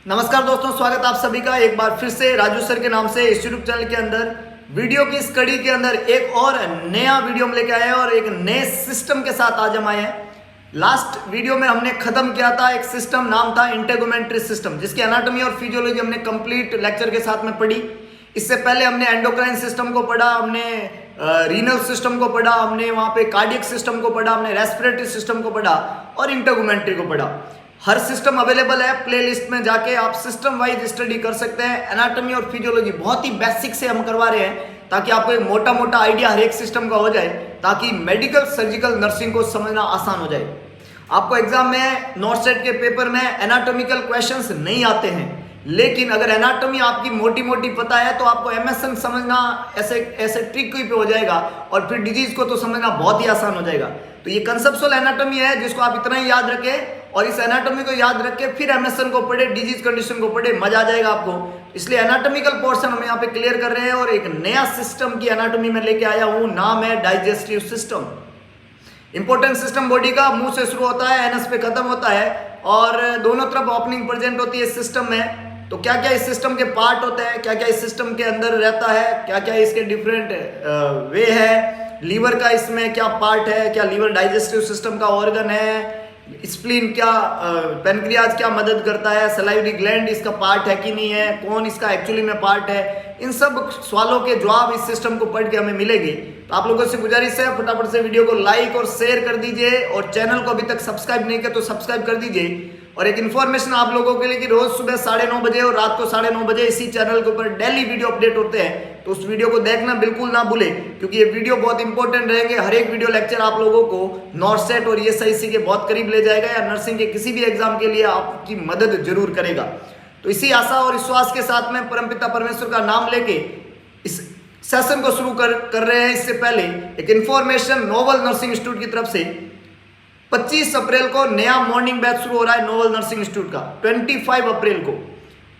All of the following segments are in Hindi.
नमस्कार दोस्तों, स्वागत आप सभी का एक बार फिर से राजू सर के नाम से इस यूट्यूब चैनल के अंदर वीडियो की इस कड़ी के अंदर एक और नया वीडियो हम लेके आए हैं और एक नए सिस्टम के साथ आज हम आए हैं। लास्ट वीडियो में हमने खत्म किया था एक सिस्टम, नाम था इंटेगुमेंट्री सिस्टम, जिसकी एनाटॉमी और फिजियोलॉजी हमने कंप्लीट लेक्चर के साथ में पढ़ी। इससे पहले हमने एंडोक्राइन सिस्टम को पढ़ा, हमने रीनल सिस्टम को पढ़ा, हमने वहां पे कार्डियक सिस्टम को पढ़ा, हमने रेस्पिरेटरी सिस्टम को पढ़ा और इंटेगुमेंट्री को पढ़ा। हर सिस्टम अवेलेबल है प्लेलिस्ट में, जाके आप सिस्टम वाइज स्टडी कर सकते हैं। एनाटॉमी और फिजियोलॉजी बहुत ही बेसिक से हम करवा रहे हैं ताकि आपको एक मोटा मोटा आइडिया हर एक सिस्टम का हो जाए, ताकि मेडिकल सर्जिकल नर्सिंग को समझना आसान हो जाए। आपको एग्जाम में नॉर्सेट के पेपर में एनाटॉमिकल क्वेश्चंस नहीं आते हैं, लेकिन अगर एनाटॉमी आपकी मोटी मोटी पता है तो आपको एमएसएन समझना ऐसे ट्रिक पे हो जाएगा और फिर डिजीज को तो समझना बहुत ही आसान हो जाएगा। तो ये कंसेप्चुअल एनाटॉमी है जिसको आप इतना ही याद रखें और इस एनाटॉमी को याद रख के फिर एमएसएन को पढ़े, डिजीज कंडीशन को पढ़े, मजा आ जाएगा आपको। इसलिए एनाटॉमिकल पोर्शन हम यहाँ पे क्लियर कर रहे हैं और एक नया सिस्टम की एनाटॉमी में लेके आया हूँ, नाम है digestive system. Important system body का मुंह से शुरू होता है, एनएस पे खत्म होता है और दोनों तरफ ओपनिंग प्रेजेंट होती है सिस्टम में। तो क्या क्या इस सिस्टम के पार्ट होते हैं, क्या क्या इस सिस्टम के अंदर रहता है, क्या क्या इसके डिफरेंट वे है, लीवर का इसमें क्या पार्ट है, क्या लीवर डाइजेस्टिव सिस्टम का ऑर्गन है, स्प्लीन क्या, पेनक्रियाज क्या मदद करता है, सलाइवरी ग्लैंड इसका पार्ट है कि नहीं है, कौन इसका एक्चुअली में पार्ट है, इन सब सवालों के जवाब इस सिस्टम को पढ़ के हमें मिलेंगे। तो आप लोगों से गुजारिश है फटाफट से वीडियो को लाइक और शेयर कर दीजिए और चैनल को अभी तक सब्सक्राइब नहीं किया तो सब्सक्राइब कर दीजिए। और एक इन्फॉर्मेशन आप लोगों के लिए कि रोज सुबह 9:30 बजे और रात को 9:30 बजे इसी चैनल के ऊपर डेली वीडियो अपडेट होते हैं, तो उस वीडियो को देखना बिल्कुल ना भूले, क्योंकि ये वीडियो बहुत इंपॉर्टेंट रहेंगे। हर एक वीडियो लेक्चर आप लोगों को नॉर्सेट और ईएसआईसी के बहुत करीब ले जाएगा या नर्सिंग के किसी भी एग्जाम के लिए आपकी मदद जरूर करेगा। तो इसी आशा और विश्वास के साथ में परमपिता परमेश्वर का नाम लेके इस सेशन को शुरू कर रहे हैं। इससे पहले एक इंफॉर्मेशन नोवल नर्सिंग इंस्टीट्यूट की तरफ से 25 अप्रैल को नया मॉर्निंग बैच शुरू हो रहा है नोवल नर्सिंग इंस्टीट्यूट का। 25 अप्रैल को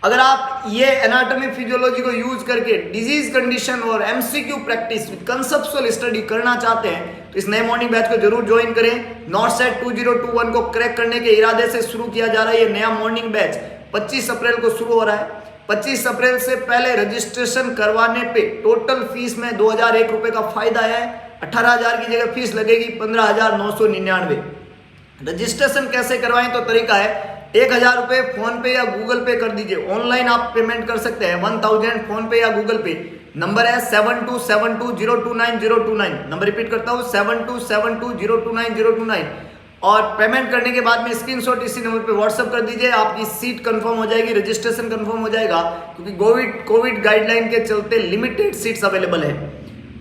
अगर आप ये एनाटॉमी फिजियोलॉजी को यूज करके डिजीज कंडीशन और MCQ practice with conceptual study करना चाहते हैं तो इस नए मॉर्निंग बैच को जरूर ज्वाइन करें। नॉर्सेट 2021 को क्रैक करने के इरादे से शुरू किया जा रहा है ये नया मॉर्निंग बैच। 25 अप्रैल को शुरू हो रहा है। 25 अप्रैल से पहले रजिस्ट्रेशन करवाने पे टोटल फीस में 2001 रुपए का फायदा है। 18,000 की जगह फीस लगेगी 15,999। रजिस्ट्रेशन कैसे करवाएं तो तरीका है 1,000 रुपये फोन पे या गूगल पे कर दीजिए। ऑनलाइन आप पेमेंट कर सकते हैं 1,000 फोन पे या गूगल पे। नंबर है 7272029029। नंबर रिपीट करता हूँ 7272029029 और पेमेंट करने के बाद में स्क्रीनशॉट इसी नंबर पे व्हाट्सएप कर दीजिए। आपकी सीट कंफर्म हो जाएगी, रजिस्ट्रेशन कंफर्म हो जाएगा, क्योंकि कोविड गाइडलाइन के चलते लिमिटेड सीट्स अवेलेबल है।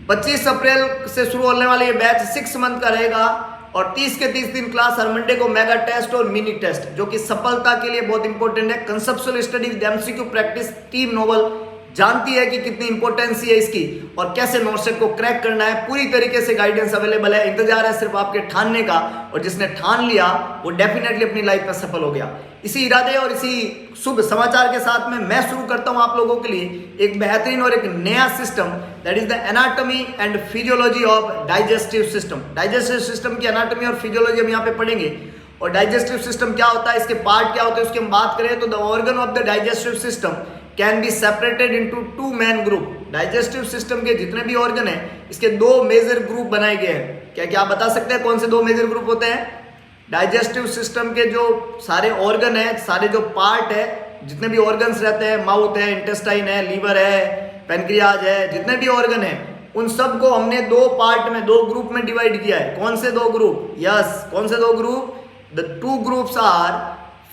25 अप्रैल से शुरू होने वाले ये बैच 6 मंथ का रहेगा और 30 के 30 दिन क्लास, हर मंडे को मेगा टेस्ट और मिनी टेस्ट, जो कि सफलता के लिए बहुत इंपॉर्टेंट है। Conceptual study with MCQ practice team novel जानती है कि कितनी इंपॉर्टेंस है इसकी और कैसे नॉर्सेट को क्रैक करना है। पूरी तरीके से गाइडेंस अवेलेबल है, इंतजार है सिर्फ आपके ठानने का, और जिसने ठान लिया वो डेफिनेटली अपनी लाइफ में सफल हो गया। इसी इरादे और इसी शुभ समाचार के साथ में मैं शुरू करता हूं आप लोगों के लिए एक बेहतरीन और एक नया system, that is the anatomy and physiology of digestive system. Digestive system की एनाटॉमी और फिजियोलॉजी हम यहाँ पे पढ़ेंगे। और डाइजेस्टिव सिस्टम क्या होता है, इसके पार्ट क्या होते हैं, उसकी हम बात करें तो the organ of the digestive system can be separated into 2 main group. Digestive system के जितने भी ऑर्गन हैं इसके 2 मेजर ग्रुप बनाए गए हैं। क्या क्या आप बता सकते हैं कौन से 2 मेजर ग्रुप होते हैं? डाइजेस्टिव सिस्टम के जो सारे ऑर्गन है, सारे जो पार्ट है, जितने भी ऑर्गन्स रहते हैं, माउथ है, इंटेस्टाइन है, लीवर है, पेनक्रियाज है, जितने भी ऑर्गन है उन सब को हमने 2 पार्ट में 2 ग्रुप में डिवाइड किया है। कौन से 2 ग्रुप? यस, कौन से 2 group? The 2 groups are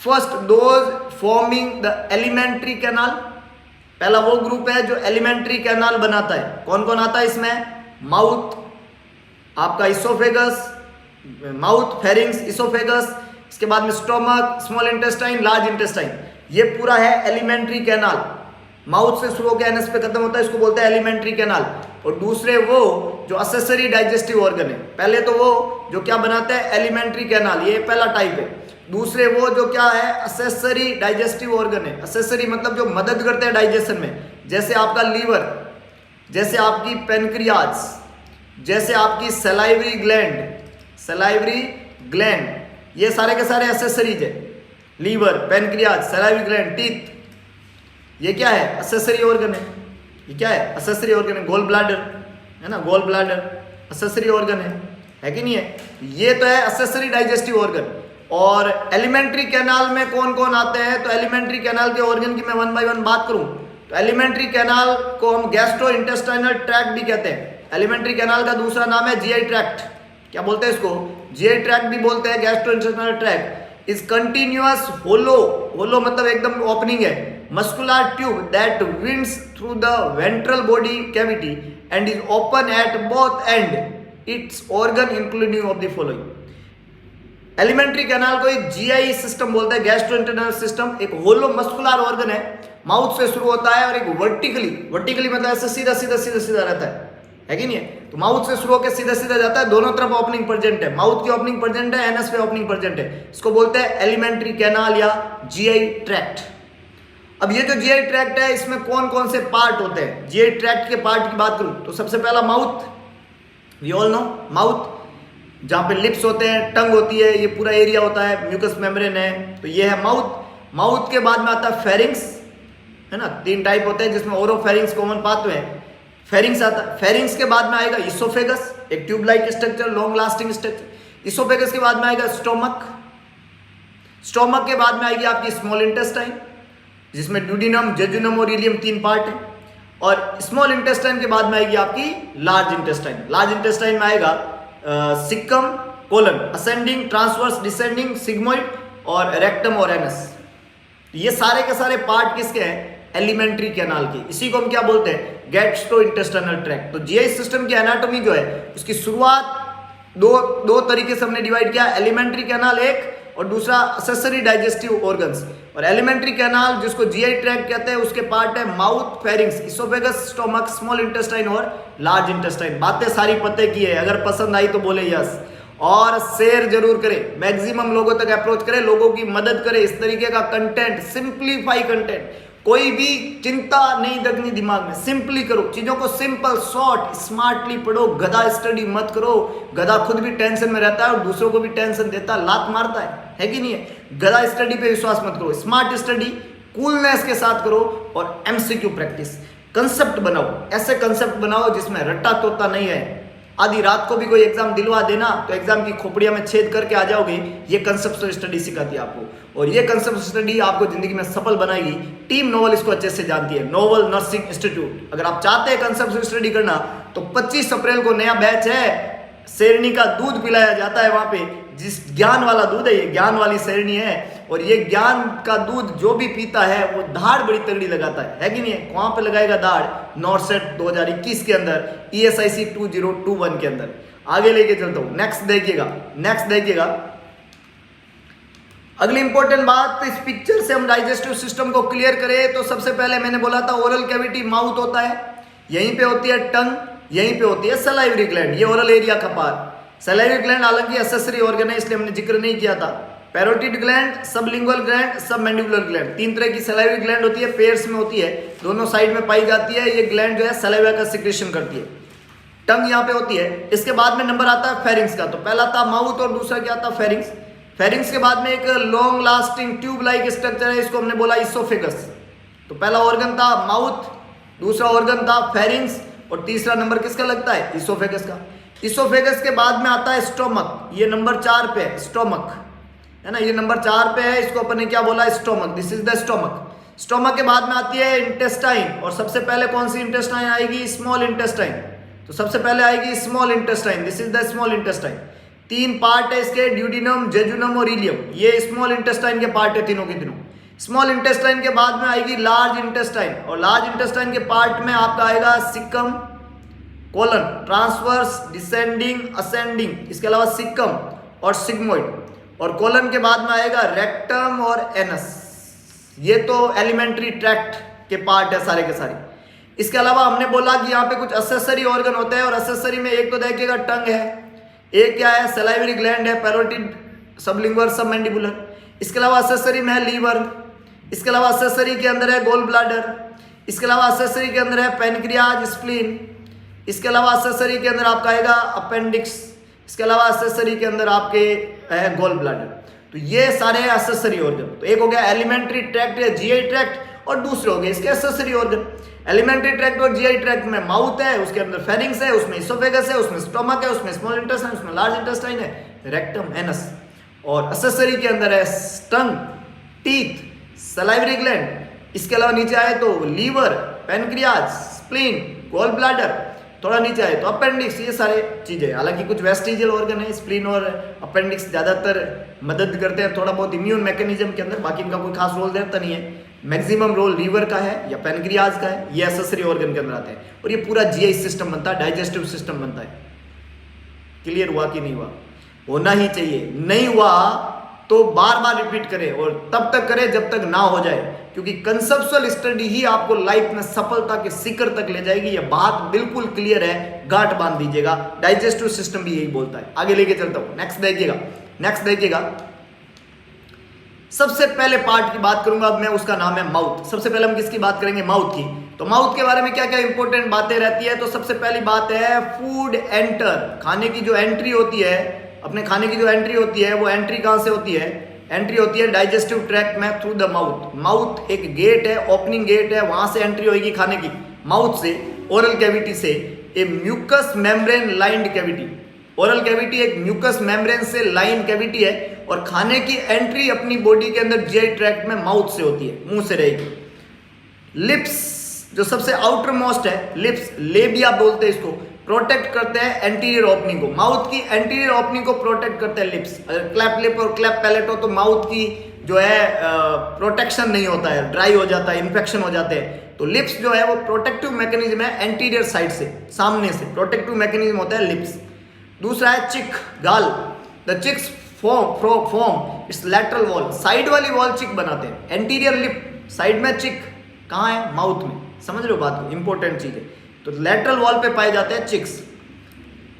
first those forming the alimentary canal. पहला वो ग्रुप है जो एलिमेंट्री कैनाल बनाता है। कौन कौन आता है इसमें? माउथ, आपका इसोफेगस, माउथ, फेरिंग्स, इसोफेगस, इसके बाद में stomach, small intestine, large intestine, ये पूरा है एलिमेंट्री कैनाल। माउथ से शुरू होकर एनएस पे खत्म होता है, इसको बोलते हैं एलिमेंट्री कैनाल। और दूसरे वो जो असेसरी डाइजेस्टिव ऑर्गन है, पहले तो वो जो क्या बनाते हैं एलिमेंट्री कैनाल, ये पहला टाइप है। दूसरे वो जो क्या है असेसरी डाइजेस्टिव ऑर्गन है। असेसरी मतलब जो मदद करते हैं डाइजेशन में, जैसे आपका लीवर, जैसे आपकी पेनक्रियाज, जैसे आपकी सलाइवरी ग्लैंड, ये सारे के सारे एसेसरीज है। Liver, pancreas, salivary gland, teeth. ये क्या है? असेसरी ऑर्गन है। ये क्या है? असेसरी ऑर्गन है। गोल ब्लैडर है ना, गोल ब्लैडर असेसरी ऑर्गन है कि नहीं है? ये तो है असेसरी डाइजेस्टिव ऑर्गन। और एलिमेंट्री कैनाल में कौन कौन आते हैं? तो एलिमेंट्री कैनाल के ऑर्गन की मैं 1 बाय 1 बात करूं तो एलिमेंट्री कैनाल को हम गैस्ट्रो इंटेस्टाइनल ट्रैक्ट भी कहते हैं। एलिमेंट्री कैनाल का दूसरा नाम है जीआई ट्रैक्ट। क्या बोलते हैं इसको? जीआई ट्रैक्ट भी बोलते हैं, gastrointestinal tract is continuous hollow मतलब एकदम ओपनिंग है, muscular tube that winds through the ventral body cavity and is open at both end. Its organ including of the following. Alimentary canal को एक जीआई सिस्टम बोलते हैं, गैस्ट्रोइंटेस्टाइनल सिस्टम। एक होलो मस्कुलर ऑर्गन है, माउथ से शुरू होता है और एक वर्टिकली मतलब ऐसे सीधा सीधा सीधा सीधा रहता है कि नहीं है? तो माउथ से शुरू होकर सीधा सीधा जाता है, दोनों तरफ ओपनिंग प्रेजेंट है, माउथ की ओपनिंग प्रेजेंट है, एनएस पे ओपनिंग प्रेजेंट है। इसको बोलते हैं एलिमेंट्री कैनाल या जीआई ट्रैक्ट। अब ये जो जीआई ट्रैक्ट है इसमें कौन कौन से पार्ट होते हैं? जीआई ट्रैक्ट के पार्ट की बात करूं तो सबसे पहला mouth, we all know mouth, जहां पे लिप्स होते हैं, टंग होती है, ये पूरा एरिया होता है, म्यूकस मेम्ब्रेन है, तो ये है माउथ। माउथ के बाद में आता है फेरिंग्स, है ना, 3 टाइप होते हैं जिसमें ओरोफेरिंग्स कॉमन पाथवे है। फेरिंग्स आता है, फेरिंग्स के बाद में आएगा इसोफेगस, एक tube like structure, long lasting structure. Oesophagus के बाद में आएगा स्टोमक, स्टोमक के बाद में आएगी आपकी स्मॉल इंटेस्टाइन जिसमें ड्यूडिनम, जेजुनम और इलियम 3 पार्ट है, और स्मॉल इंटेस्टाइन के बाद में आएगी आपकी लार्ज इंटेस्टाइन। लार्ज इंटेस्टाइन में आएगा caecum, colon, ascending, transverse, descending, sigmoid और रेक्टम और एनस। ये सारे के सारे पार्ट किसके हैं? एलिमेंट्री कैनाल के। इसी को हम क्या बोलते हैं? Gastrointestinal tract. तो जीआई सिस्टम की एनाटॉमी जो है उसकी शुरुआत दो तरीके से हमने डिवाइड किया, एलिमेंट्री कैनाल एक और दूसरा असेसरी डाइजेस्टिव ऑर्गन्स। और एलिमेंट्री कैनाल जिसको जीआई ट्रैक्ट कहते हैं उसके पार्ट है mouth, pharynx, oesophagus, stomach, small intestine और लार्ज इंटेस्टाइन। बातें सारी पते की है, अगर पसंद आई तो बोले यस और शेयर जरूर करें, मैक्सिमम लोगों तक अप्रोच करें, लोगों की मदद करें। इस तरीके का कंटेंट, सिंप्लीफाई कंटेंट, कोई भी चिंता नहीं रखनी दिमाग में, सिंपली करो चीजों को, सिंपल शॉर्ट स्मार्टली पढ़ो। गधा स्टडी मत करो, गधा खुद भी टेंशन में रहता है और दूसरों को भी टेंशन देता है, लात मारता है कि नहीं है? गधा स्टडी पे विश्वास मत करो, स्मार्ट स्टडी कूलनेस के साथ करो और एमसीक्यू प्रैक्टिस। कंसेप्ट बनाओ, ऐसे कंसेप्ट बनाओ जिसमें रट्टा तोता नहीं है। आधी रात को भी कोई एग्जाम दिलवा देना तो एग्जाम की खोपड़िया में छेद करके आ जाओगे। ये कंसेप्ट स्टडी सिखाती है आपको और ये कंसेप्ट स्टडी आपको जिंदगी में सफल बनाएगी। टीम नोवल इसको अच्छे से जानती है, नोवल नर्सिंग इंस्टीट्यूट। अगर आप चाहते हैं कंसेप्ट स्टडी करना तो 25 अप्रैल को नया बैच है, शेरनी का दूध पिलाया जाता है वहां पे, जिस ज्ञान वाला दूध है, ये ज्ञान वाली शेरनी है और ये ज्ञान का दूध जो भी पीता है वो धाड़ बड़ी तगड़ी लगाता है कि नहीं है? कहां पे लगाएगा धाड़? नॉर्सेट 2021 के अंदर, ESIC 2021 के अंदर। आगे लेके चलता हूं, नेक्स्ट देखिएगा। अगली इंपॉर्टेंट बात, इस पिक्चर से हम डाइजेस्टिव सिस्टम को क्लियर करें तो सबसे पहले मैंने बोला था ओरल कैविटी माउथ होता है, यहीं पे होती है टंग, यहीं पे होती है सलाइवरी ग्लैंड, ये ओरल एरिया का पार्ट। सलाइवरी ग्लैंड हालांकि एसेसरी ऑर्गन है इसलिए हमने जिक्र नहीं किया था। Parotid gland, sublingual gland, submandibular gland, 3 तरह की सलाइवरी ग्लैंड होती है, पेयर्स में होती है, दोनों साइड में पाई जाती है। ये ग्लैंड जो है सलाइवा का सिक्रेशन करती है। टंग यहाँ पे होती है। इसके बाद में नंबर आता है फेरिंग्स का, तो पहला था माउथ और दूसरा क्या था? फेरिंग्स। फेरिंग्स के बाद में एक long lasting tube like structure है, इसको हमने बोला इसोफेगस। तो पहला ऑर्गन था माउथ, दूसरा ऑर्गन था फेरिंग्स और तीसरा नंबर किसका लगता है? इसोफेगस का। इसोफेगस के बाद में आता है स्टोमक, ये नंबर 4 पे है, स्टोमक है ना, ये नंबर 4 पे है, इसको अपन ने क्या बोला? Stomach, this is the stomach. Stomach के बाद में आती है इंटेस्टाइन और सबसे पहले कौन सी इंटेस्टाइन आएगी? Small intestine. तो सबसे पहले आएगी small intestine, this is the small intestine. 3 part है इसके, ड्यूडिनम, जेजुनम और इलियम, ये स्मॉल इंटेस्टाइन के पार्ट है तीनों के तीनों। स्मॉल इंटेस्टाइन के बाद में आएगी लार्ज इंटेस्टाइन और लार्ज इंटेस्टाइन के पार्ट में आपका आएगा caecum, colon, transverse, descending, ascending, इसके अलावा सिक्कम और सिग्मोइड, और कोलन के बाद में आएगा रेक्टम और एनस। ये तो एलिमेंट्री ट्रैक्ट के पार्ट है सारे के सारे। इसके अलावा हमने बोला कि यहाँ पे कुछ असेसरी ऑर्गन होते हैं और असेसरी में एक तो देखिएगा टंग है, एक क्या है? सलाइवरी ग्लैंड है, पैरोटिड, सबलिंगुअल, सबमैंडिबुलर। इसके अलावा असेसरी में है लीवर, इसके अलावा असेसरी के अंदर है गोल ब्लैडर, इसके अलावा असेसरी के अंदर है पेनक्रियाज, स्प्लीन, इसके अलावा असेसरी के अंदर आपका आएगा अपेंडिक्स, इसके अलावा असेसरी के अंदर आपके है गोल ब्लैडर। तो ये सारे एक्सेसरी ऑर्गन। तो एक हो गया एलिमेंट्री ट्रैक्ट या जीआई ट्रैक्ट और दूसरे हो गए इसके एक्सेसरी ऑर्गन। एलिमेंट्री ट्रैक्ट और जीआई ट्रैक्ट में माउथ है, उसके अंदर फेरिंग्स है, उसमें इसोफेगस है, उसमें स्टोमक है, उसमें स्मॉल इंटेस्टाइन, उसमें लार्ज इंटेस्टाइन है, रेक्टम, एनस। और एक्सेसरी के अंदर है स्टंग, टीथ, सलाइवरी ग्लैंड। इसके अलावा नीचे आए तो liver, pancreas, spleen, gall bladder, थोड़ा नीचे आए तो अपेंडिक्स, ये सारे चीजें। हालांकि कुछ वेस्टिजियल ऑर्गन है, स्प्लीन और अपेंडिक्स ज्यादातर मदद करते हैं थोड़ा बहुत इम्यून मैकेनिज्म के अंदर, बाकी इनका कोई खास रोल रहता नहीं है। मैक्सिमम रोल लीवर का है या पैनक्रियाज का है, ये एक्सेसरी ऑर्गन के अंदर आते हैं। और ये पूरा जीआई सिस्टम बनता है, डाइजेस्टिव सिस्टम बनता है। क्लियर हुआ कि नहीं हुआ? होना ही चाहिए, नहीं हुआ तो बार बार रिपीट करें और तब तक करें जब तक ना हो जाए, क्योंकि कंसेप्चुअल स्टडी ही आपको लाइफ में सफलता के शिखर तक ले जाएगी। यह बात बिल्कुल क्लियर है, गांठ बांध दीजिएगा। डाइजेस्टिव सिस्टम भी यही बोलता है। आगे लेके चलता हूं, नेक्स्ट देखिएगा। सबसे पहले पार्ट की बात करूंगा अब मैं, उसका नाम है माउथ। सबसे पहले हम किसकी बात करेंगे? माउथ की। तो माउथ के बारे में क्या क्या इंपॉर्टेंट बातें रहती है? तो सबसे पहली बात है फूड एंटर, खाने की जो एंट्री होती है, अपने खाने की जो एंट्री होती है, वो एंट्री कहां से होती है? एंट्री होती है डाइजेस्टिव ट्रैक्ट में, थ्रू द माउथ। माउथ एक गेट है, ओपनिंग गेट है, वहां से एंट्री होगी खाने की, माउथ से, ओरल कैविटी से। A mucus membrane lined cavity, oral cavity एक म्यूकस मेम्ब्रेन से लाइन कैविटी है, और खाने की एंट्री अपनी बॉडी के अंदर जीआई ट्रैक्ट में माउथ से होती है, मुंह से रहेगी। लिप्स जो सबसे आउटर मोस्ट है, लिप्स, लेबिया बोलते हैं इसको, प्रोटेक्ट करते हैं एंटीरियर ओपनिंग को। माउथ की एंटीरियर ओपनिंग को प्रोटेक्ट करते हैं लिप्स। अगर क्लैप लिप और क्लैप पैलेट हो तो माउथ की जो है प्रोटेक्शन नहीं होता है, ड्राई हो जाता है, इन्फेक्शन हो जाते हैं। तो लिप्स जो है वो प्रोटेक्टिव मैकेनिज्म है, एंटीरियर साइड से, सामने से प्रोटेक्टिव मैकेनिज्म होता है लिप्स। दूसरा है चिक, गाल। The cheeks form its lateral wall, side वाली वॉल चिक बनाते हैं। एंटीरियर लिप, साइड में चिक, कहाँ है? माउथ में। समझ रहे हो बात को? इंपॉर्टेंट चीज है। तो लैटरल वॉल पे पाए जाते हैं cheeks.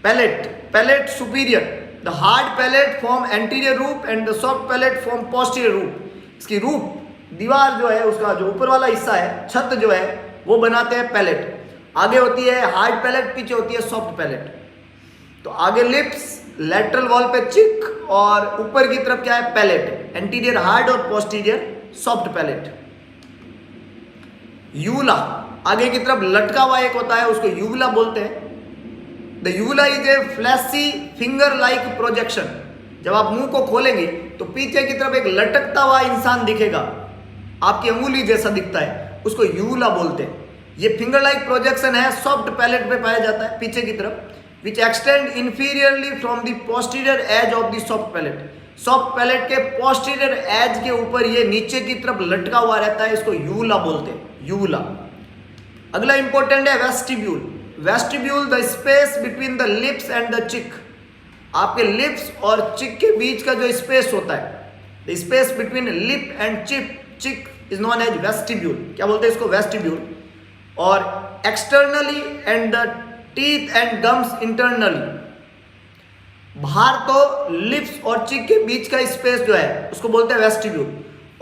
Palate, palate superior, the hard palate form anterior roof and the soft palate form posterior roof. इसकी रूप, दीवार जो है, उसका जो ऊपर वाला हिस्सा है, छत जो है, वो बनाते हैं पैलेट। आगे होती है हार्ड पैलेट, पीछे होती है सॉफ्ट पैलेट। तो आगे लिप्स, लैटरल वॉल पे चिक, और ऊपर की तरफ क्या है? पैलेट। एंटीरियर हार्ड और पोस्टीरियर सॉफ्ट पैलेट। यूला, आगे की तरफ लटका हुआ एक होता है, उसको यूला बोलते हैं। The uvula is a fleshy finger like projection. जब आप मुंह को खोलेंगे तो पीछे की तरफ एक लटकता हुआ इंसान दिखेगा, आपकी अंगुली जैसा दिखता है, उसको यूला बोलते हैं। ये फिंगर लाइक प्रोजेक्शन है, सॉफ्ट पैलेट पे पाया जाता है, पीछे की तरफ, which extend inferiorly from the posterior edge of the soft palate. Soft palate के पोस्टीरियर एज के ऊपर ये नीचे की तरफ लटका हुआ रहता है, इसको यूला बोलते हैं, यूला। अगला इंपॉर्टेंट है vestibule. Vestibule the space between the lips and the चिक। आपके लिप्स और चिक के बीच का जो स्पेस होता है, the space between lip and cheek is known as vestibule. क्या बोलते हैं इसको? वेस्टिब्यूल। और externally and the teeth and gums internally. बाहर तो लिप्स और चिक के बीच का स्पेस जो है उसको बोलते हैं वेस्टिब्यूल,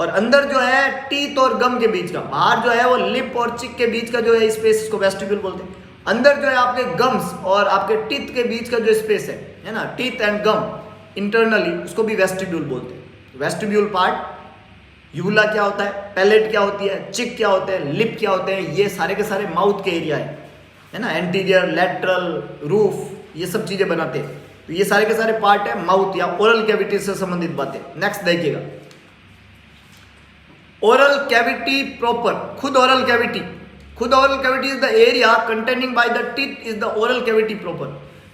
और अंदर जो है टीथ और गम के बीच का, बाहर जो है वो लिप और चिक के बीच का जो है स्पेस, इसको वेस्टिब्यूल बोलते हैं। अंदर जो है आपके गम्स और आपके टीथ के बीच का जो स्पेस है ना, टीथ एंड गम इंटरनली, उसको भी वेस्टिब्यूल बोलते हैं। वेस्टिब्यूल पार्ट, यूला क्या होता है, पैलेट क्या होती है, चिक क्या होते हैं, लिप क्या होते हैं, ये सारे के सारे माउथ के एरिया है ना। एंटीरियर, लैटरल, रूफ, ये सब चीजें बनाते हैं। तो ये सारे के सारे पार्ट है माउथ या ओरल कैविटी से संबंधित बातें। नेक्स्ट देखिएगा, ओरल कैविटी प्रॉपर, खुद ओरल कैविटी। खुद oral cavity is the area containing by the teeth is the oral cavity proper.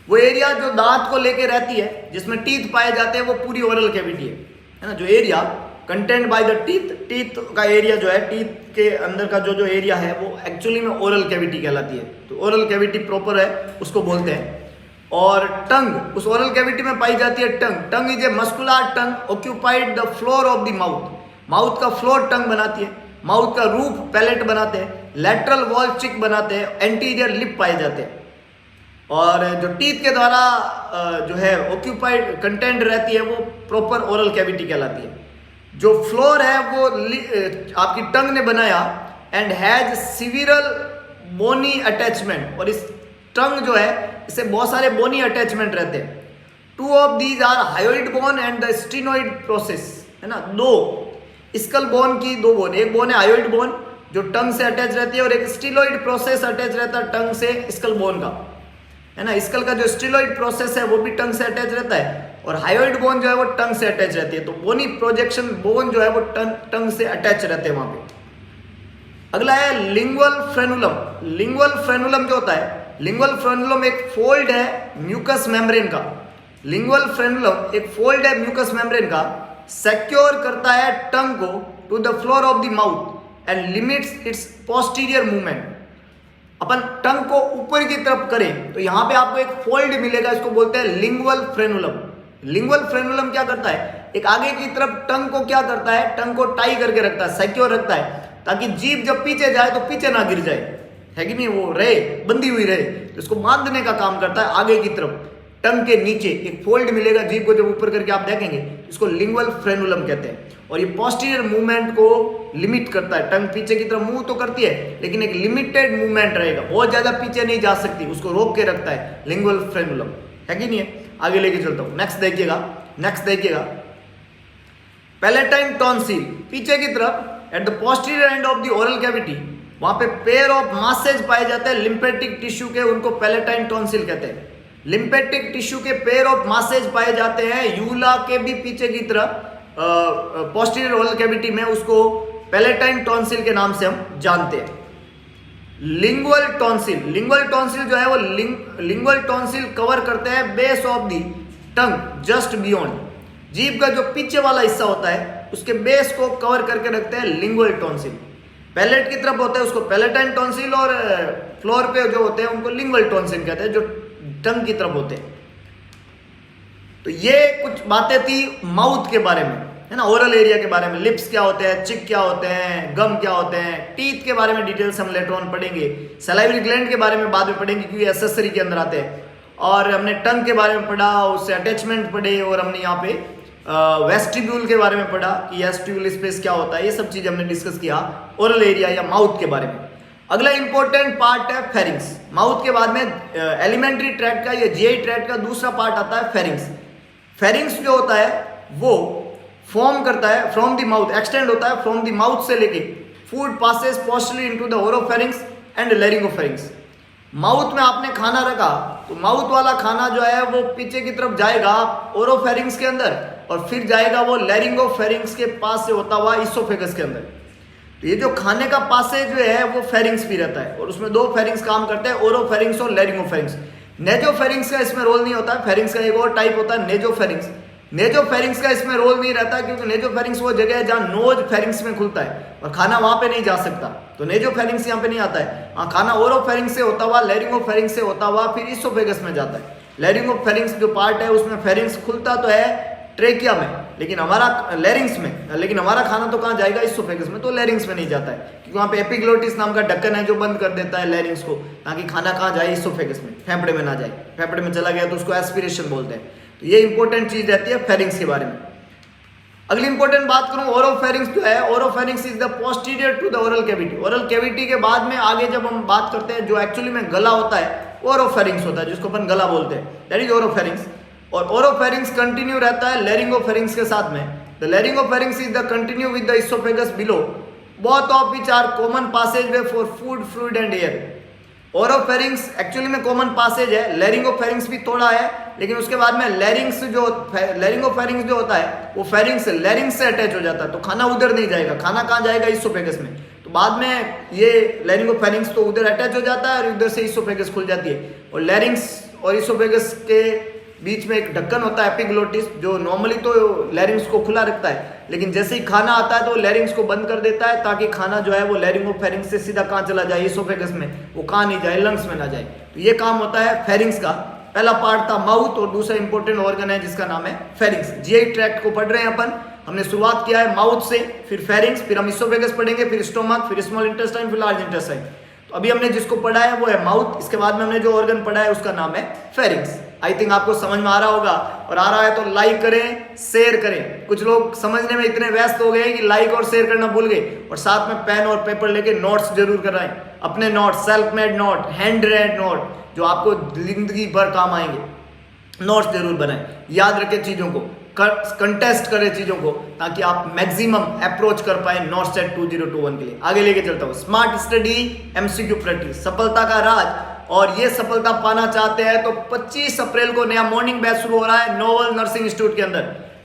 वो एरिया जो दांत को लेके रहती है, जिसमें टीथ पाए जाते हैं, वो पूरी ओरल कैविटी है ना। जो area content by the teeth, teeth का एरिया जो है, टीथ के अंदर का जो एरिया है, वो एक्चुअली में ओरल कैविटी कहलाती है। तो ओरल कैविटी प्रॉपर है, उसको बोलते हैं। और टंग, उस ओरल कैविटी में पाई जाती है tongue. Tongue is a muscular tongue occupied the floor of the mouth. Mouth का फ्लोर टंग बनाती है, माउथ का रूफ पैलेट बनाते हैं, लैटरल वॉल चिक बनाते हैं, एंटीरियर लिप पाए जाते हैं। और जो टीथ के द्वारा जो है ऑक्यूपाइड कंटेंट रहती है, वो प्रॉपर ओरल कैविटी कहलाती है। जो फ्लोर है वो आपकी टंग ने बनाया, and has several bony attachment. और इस टंग जो है, इससे बहुत सारे बोनी अटैचमेंट रहते हैं। Two of these are hyoid bone and the styloid process, है ना। दो स्कल बोन की दो बोन, एक बोन है हायोइड बोन जो टंग से अटैच रहती है और एक स्टीलॉइड प्रोसेस अटैच रहता है टंग से स्कल बोन का, है ना। स्कल का जो स्टीलॉइड प्रोसेस है वो भी टंग से अटैच रहता है और हायोइड बोन जो है वो टंग से अटैच रहती है। तो बोनी प्रोजेक्शन बोन जो है वो टंग से अटैच रहते हैं वहां पे। अगला है लिंगुअल फ्रेनुलम। लिंगुअल फ्रेनुलम जो होता है, लिंगुअल फ्रेनुलम एक फोल्ड है म्यूकस मेम्ब्रेन का। लिंगुअल फ्रेनुलम एक फोल्ड है म्यूकस मेम्ब्रेन का, सिक्योर करता है टंग को to the floor of the mouth and limits its posterior movement. अपन टंग को ऊपर की तरफ करें तो यहां पे आपको एक फोल्ड मिलेगा, इसको बोलते हैं लिंगुअल फ्रेनुलम। लिंगुअल फ्रेनुलम क्या करता है, एक आगे की तरफ टंग को क्या करता है, टंग को टाई करके रखता है, सिक्योर रखता है, ताकि जीभ जब पीछे जाए तो पीछे ना गिर जाए, है कि नहीं, वो रहे बंधी हुई रहे। तो इसको बांधने का काम करता है आगे की तरफ। टंग के नीचे एक फोल्ड मिलेगा, जीभ को जब ऊपर करके आप देखेंगे इसको लिंगुअल फ्रेनुलम कहते हैं। और ये पोस्टीरियर मूवमेंट को लिमिट करता है। टंग पीछे की तरफ मूव तो करती है लेकिन एक लिमिटेड मूवमेंट रहेगा, बहुत ज्यादा पीछे नहीं जा सकती, उसको रोक के रखता है लिंगुअल फ्रेनुलम, है कि नहीं है। आगे लेके चलता हूं, नेक्स्ट देखिएगा पैलेटाइन टॉन्सिल। पीछे की तरफ at the posterior end of the oral cavity वहां पे पेयर ऑफ मासेज पाए जाते हैं लिम्फेटिक टिश्यू के, उनको पैलेटाइन टॉन्सिल कहते हैं। लिम्फेटिक टिश्यू के पेयर ऑफ मासेज पाए जाते हैं यूला के भी पीछे की तरफ पोस्टीरियर ओरल कैविटी में, उसको पैलेटाइन टॉन्सिल के नाम से हम जानते हैं। लिंगुअल टॉन्सिल जो है वो लिंगुअल टॉन्सिल कवर करते हैं base of the tongue just beyond. जीभ का जो पीछे वाला हिस्सा होता है उसके बेस को कवर करके रखते हैं लिंगुअल टॉन्सिल। पैलेट की तरफ होता है उसको पैलेटाइन टॉन्सिल और फ्लोर पे जो होते हैं उनको लिंगुअल टॉन्सिल कहते हैं, जो टंग की तरफ होते हैं। तो ये कुछ बातें थी माउथ के बारे में, है ना, ओरल एरिया के बारे में। लिप्स क्या होते हैं, चिक क्या होते हैं, गम क्या होते हैं, टीथ के बारे में डिटेल्स हम लेटर ऑन पढ़ेंगे। सलाइवरी ग्लैंड के बारे में बाद में पढ़ेंगे क्योंकि एसेसरी के अंदर आते हैं। और हमने टंग के बारे में पढ़ा, उससे अटैचमेंट पढ़े, और हमने यहाँ पे वेस्टिब्यूल के बारे में पढ़ा कि वेस्टिब्यूल स्पेस क्या होता है। ये सब चीज़ हमने डिस्कस किया ओरल एरिया या माउथ के बारे में। अगला इंपॉर्टेंट पार्ट है फेरिंग्स। माउथ के बाद में एलिमेंट्री ट्रैक्ट का या जीआई ट्रैक्ट का दूसरा पार्ट आता है फेरिंग्स। फेरिंग्स जो होता है वो फॉर्म करता है फ्रॉम द माउथ, एक्सटेंड होता है फ्रॉम द माउथ से लेके food passes posteriorly into the oropharynx and laryngopharynx. माउथ में आपने खाना रखा तो माउथ वाला खाना जो है वो पीछे की तरफ जाएगा ओरोफेरिंग्स के अंदर और फिर जाएगा वो लैरिंगोफेरिंग्स के पास से होता हुआ इसोफेगस के अंदर। तो ये जो खाने का पासेज जो है वो फेरिंग्स भी रहता है और उसमें दो फेरिंग्स काम करते हैं, ओरोफेरिंग्स और लैरिंगोफेरिंग्स। नेजोफेरिंग्स का इसमें रोल नहीं होता है। फेरिंग्स का एक और टाइप होता है नेजोफेरिंग्स। नेजोफेरिंग्स का इसमें रोल नहीं रहता क्योंकि नेजोफेरिंग्स वो जगह है जहाँ नोज फेरिंग्स में खुलता है और खाना वहां पे नहीं जा सकता, तो नेजोफेरिंग्स यहाँ पे नहीं आता है। हाँ, खाना ओरोफेरिंग्स से होता हुआ लैरिंगोफेरिंग्स से होता हुआ फिर इसोफेगस में जाता है। लैरिंगोफेरिंग्स जो पार्ट है उसमें फेरिंग्स खुलता तो है ट्रेकिया में, लेकिन हमारा लैरिंग्स में, लेकिन हमारा खाना तो कहाँ जाएगा, इसोफेगस में, तो लैरिंग्स में नहीं जाता है क्योंकि वहाँ पे एपिग्लोटिस नाम का ढक्कन है जो बंद कर देता है लैरिंग्स को, ताकि खाना कहाँ जाए, इसोफेगस में, फेफड़े में ना जाए। फेफड़े में चला गया तो उसको एस्पिरेशन बोलते हैं। तो ये इंपॉर्टेंट चीज रहती है फेरिंग्स के बारे में। अगली इंपॉर्टेंट बात करूं, ओरोफेरिंग्स जो है, oropharynx is the posterior to the oral cavity. Oral cavity के बाद में आगे जब हम बात करते हैं जो एक्चुअली में गला होता है ओरोफेरिंग्स होता है, जिसको अपन गला बोलते हैं, दैट इज ओरोफेरिंग्स। और ओरोफेरिंग्स कंटिन्यू रहता है लैरिंगोफेरिंग्स के साथ में। The laryngopharynx is the continue with the oesophagus below, both of which are common passage way for food, fluid and air. Oropharynx actually में कॉमन पासेज है, लैरिंगोफेरिंग्स भी थोड़ा है, लेकिन उसके बाद में लैरिंगोफेरिंग्स जो होता है वो फेरिंग्स लैरिंग्स से अटैच हो जाता है, तो खाना उधर नहीं जाएगा, खाना कहाँ जाएगा, इसोफेगस में। तो बाद में ये लैरिंगोफेरिंग्स तो उधर अटैच हो जाता है और उधर से इसोफेगस खुल जाती है। और लैरिंग्स और इसोफेगस के बीच में एक ढक्कन होता है एपिग्लोटिस, जो नॉर्मली तो लैरिंग्स को खुला रखता है, लेकिन जैसे ही खाना आता है तो लैरिंग्स को बंद कर देता है ताकि खाना जो है वो लैरिंगोफेरिंग्स से सीधा कहाँ चला जाए, इसोफेगस में, वो कहाँ नहीं जाए, लंग्स में ना जाए। तो ये काम होता है फेरिंग्स का। पहला पार्ट था माउथ और दूसरा इंपॉर्टेंट ऑर्गन है जिसका नाम है फेरिंग्स। जीआई ट्रैक्ट को पढ़ रहे हैं अपन, हमने शुरुआत किया है माउथ से, फिर फेरिंग्स, फिर हम इसोफेगस पढ़ेंगे, फिर स्टोमक, फिर स्मॉल इंटेस्टाइन, फिर लार्ज इंटेस्टाइन। तो अभी हमने जिसको पढ़ा है वो है माउथ, इसके बाद में हमने जो ऑर्गन पढ़ा है उसका नाम है फेरिंग्स। आई थिंक आपको समझ में आ रहा होगा, और आ रहा है तो लाइक करें, शेयर करें। कुछ लोग समझने में इतने व्यस्त हो गए कि लाइक और शेयर करना भूल गए, और साथ में पेन और पेपर लेके नोट्स जरूर कराएं, अपने notes, self made note, hand red note, जो आपको जिंदगी भर काम आएंगे। नोट्स जरूर बनाएं, याद रखें चीजों को, कंटेस्ट करें चीजों को, ताकि आप मैक्सिमम अप्रोच कर पाए नोट सेट 2021 के लिए। आगे लेके चलता हूं, स्मार्ट स्टडी एमसीक्यू प्रैक्टिस, सफलता का राज। और ये सफलता पाना चाहते हैं तो 25 अप्रैल को नया मॉर्निंग बैच शुरू हो रहा है नोवल नर्सिंग इंस्टीट्यूट के अंदर।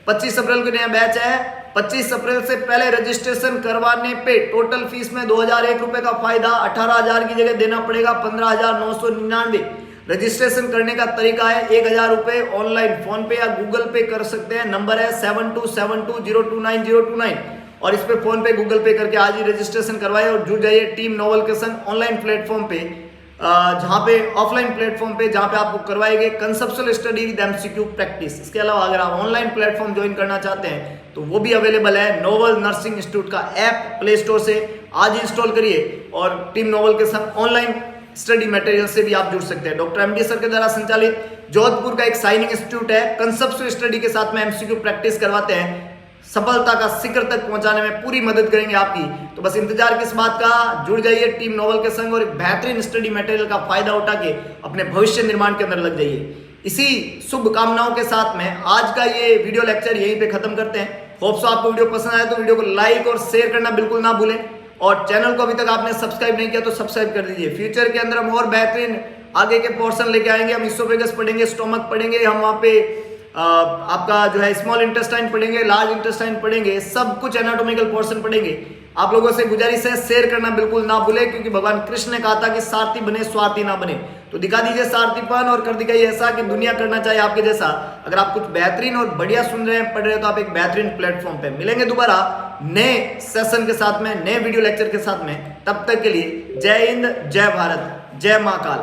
25 अप्रैल को नया बैच है। 25 अप्रैल से पहले रजिस्ट्रेशन करवाने पे टोटल फीस में 2001 रुपए का फायदा, 18,000 की जगह देना पड़ेगा 15,999। रजिस्ट्रेशन करने का तरीका है 1,000 रुपए ऑनलाइन फोन पे या गूगल पे कर सकते हैं। नंबर है 7272029029 और इस पे फोन पे गूगल पे करके आज ही रजिस्ट्रेशन करवाए और जुड़ जाइए टीम नोवल के संग ऑनलाइन प्लेटफॉर्म पे, जहां पे ऑफलाइन प्लेटफॉर्म पे जहां पे आपको करवाए गए conceptual study with MCQ practice. इसके अलावा अगर आप ऑनलाइन प्लेटफॉर्म ज्वाइन करना चाहते हैं तो वो भी अवेलेबल है। नोवल नर्सिंग इंस्टीट्यूट का ऐप प्ले स्टोर से आज इंस्टॉल करिए और टीम नोवल के संग ऑनलाइन स्टडी मटेरियल से भी आप जुड़ सकते हैं। डॉक्टर एमडी सर के द्वारा संचालित जोधपुर का एक साइनिंग इंस्टीट्यूट है, कंसेप्चुअल स्टडी के साथ में एमसीक्यू प्रैक्टिस करवाते हैं। सफलता का शिखर तक पहुंचाने में पूरी मदद करेंगे आपकी। तो बस इंतजार किस बात का, जुड़ जाइए टीम नोवल के संग और एक बेहतरीन स्टडी मटेरियल का फायदा उठा के अपने भविष्य निर्माण के अंदर लग जाइए। इसी शुभ कामनाओं के साथ में आज का ये वीडियो लेक्चर यहीं पे खत्म करते हैं। होप्स आपको वीडियो पसंद आया तो वीडियो को लाइक और शेयर करना बिल्कुल ना भूलें और चैनल को अभी तक आपने सब्सक्राइब नहीं किया तो सब्सक्राइब कर दीजिए। फ्यूचर के अंदर हम और बेहतरीन आगे के पोर्शन लेके आएंगे। हम इसोफेगस पढ़ेंगे, स्टोमक पढ़ेंगे, हम वहाँ पे आपका जो है स्मॉल इंटेस्टाइन पढ़ेंगे, लार्ज इंटेस्टाइन पढ़ेंगे, सब कुछ एनाटॉमिकल पोर्शन पढ़ेंगे। आप लोगों से गुजारिश है शेयर करना बिल्कुल ना भूले, क्योंकि भगवान कृष्ण ने कहा था कि सारथी बने स्वार्थी ना बने। तो दिखा दीजिए सारथीपन और कर दिखाइए ऐसा कि दुनिया करना चाहे आपके जैसा। अगर आप कुछ बेहतरीन और बढ़िया सुन रहे हैं, पढ़ रहे हैं, तो आप एक बेहतरीन प्लेटफॉर्म पे मिलेंगे दोबारा नए सेशन के साथ में, नए वीडियो लेक्चर के साथ में। तब तक के लिए जय हिंद, जय भारत, जय महाकाल।